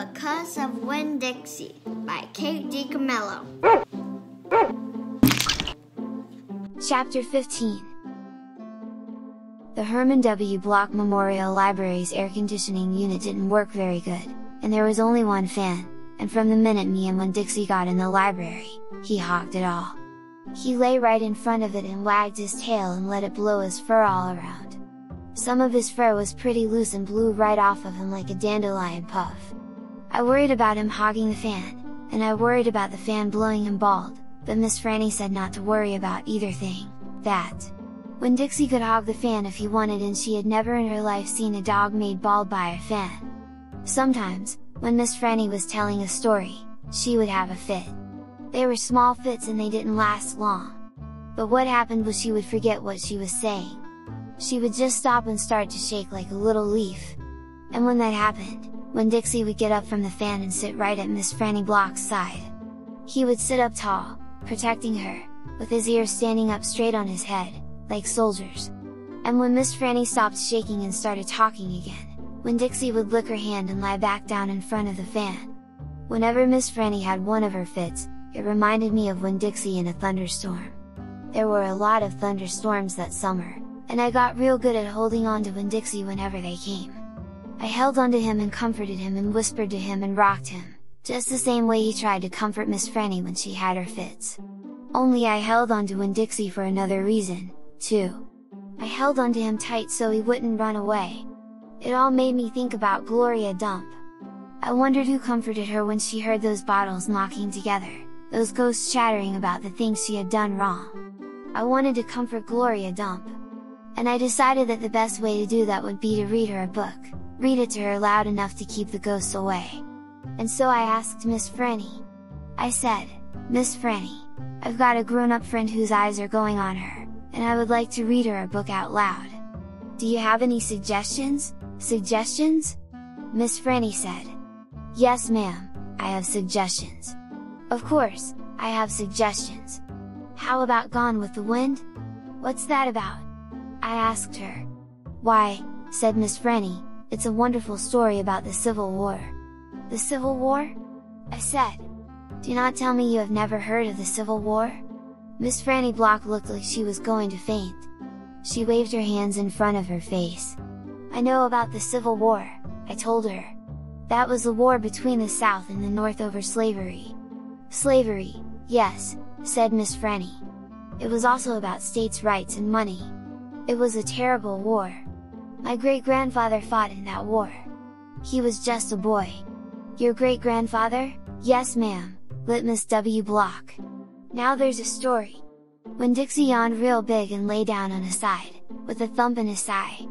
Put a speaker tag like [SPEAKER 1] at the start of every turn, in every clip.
[SPEAKER 1] Because of Winn Dixie by DiCamillo.
[SPEAKER 2] Chapter 15. The Herman W. Block Memorial Library's air conditioning unit didn't work very good, and there was only one fan, and from the minute me and Winn Dixie got in the library, he hogged it all. He lay right in front of it and wagged his tail and let it blow his fur all around. Some of his fur was pretty loose and blew right off of him like a dandelion puff. I worried about him hogging the fan, and I worried about the fan blowing him bald, but Miss Franny said not to worry about either thing, that Winn Dixie could hog the fan if he wanted, and she had never in her life seen a dog made bald by a fan. Sometimes, when Miss Franny was telling a story, she would have a fit. They were small fits and they didn't last long. But what happened was she would forget what she was saying. She would just stop and start to shake like a little leaf. And when that happened, Winn Dixie would get up from the fan and sit right at Miss Franny Block's side. He would sit up tall, protecting her, with his ears standing up straight on his head, like soldiers. And when Miss Franny stopped shaking and started talking again, Winn Dixie would lick her hand and lie back down in front of the fan. Whenever Miss Franny had one of her fits, it reminded me of Winn Dixie in a thunderstorm. There were a lot of thunderstorms that summer, and I got real good at holding on to Winn Dixie whenever they came. I held onto him and comforted him and whispered to him and rocked him, just the same way he tried to comfort Miss Franny when she had her fits. Only I held onto Winn Dixie for another reason, too. I held onto him tight so he wouldn't run away. It all made me think about Gloria Dump. I wondered who comforted her when she heard those bottles knocking together, those ghosts chattering about the things she had done wrong. I wanted to comfort Gloria Dump. And I decided that the best way to do that would be to read her a book, read it to her loud enough to keep the ghosts away. And so I asked Miss Franny. I said, "Miss Franny, I've got a grown-up friend whose eyes are going on her, and I would like to read her a book out loud. Do you have any suggestions? Suggestions?" Miss Franny said, "Yes ma'am, I have suggestions. Of course, I have suggestions. How about Gone with the Wind? What's that about?" I asked her. "Why," said Miss Franny, "it's a wonderful story about the Civil War." "The Civil War?" I said. "Do not tell me you have never heard of the Civil War?" Miss Franny Block looked like she was going to faint. She waved her hands in front of her face. "I know about the Civil War," I told her. "That was the war between the South and the North over slavery." "Slavery, yes," said Miss Franny. "It was also about states' rights and money. It was a terrible war. My great-grandfather fought in that war. He was just a boy." "Your great-grandfather?" "Yes ma'am," lit Miss W. Block. "Now there's a story." Winn Dixie yawned real big and lay down on his side, with a thump in his sigh.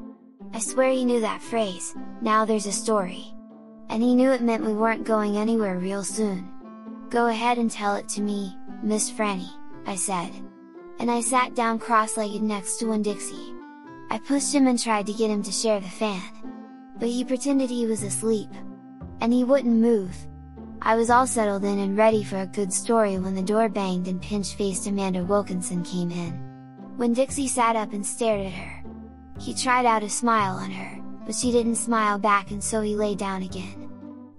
[SPEAKER 2] I swear he knew that phrase, "Now there's a story." And he knew it meant we weren't going anywhere real soon. "Go ahead and tell it to me, Miss Franny," I said. And I sat down cross-legged next to Winn Dixie. I pushed him and tried to get him to share the fan. But he pretended he was asleep. And he wouldn't move. I was all settled in and ready for a good story when the door banged and pinch-faced Amanda Wilkinson came in. Winn Dixie sat up and stared at her. He tried out a smile on her, but she didn't smile back, and so he lay down again.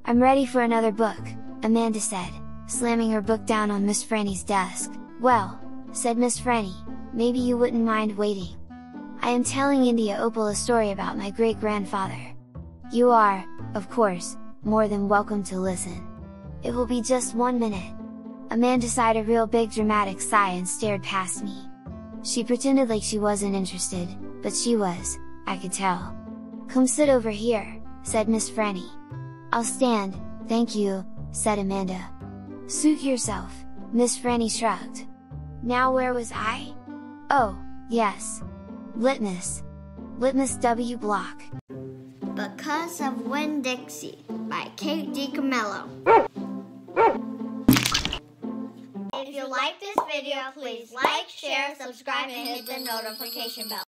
[SPEAKER 2] "I'm ready for another book," Amanda said, slamming her book down on Miss Franny's desk. "Well," said Miss Franny, "maybe you wouldn't mind waiting. I am telling India Opal a story about my great-grandfather. You are, of course, more than welcome to listen. It will be just 1 minute." Amanda sighed a real big dramatic sigh and stared past me. She pretended like she wasn't interested, but she was, I could tell. "Come sit over here," said Miss Franny. "I'll stand, thank you," said Amanda. "Suit yourself," Miss Franny shrugged. Now where was I? Oh, yes. Litmus W. Block.
[SPEAKER 1] Because of Winn Dixie by DiCamillo. If you like this video, please like, share, subscribe, and hit the notification bell.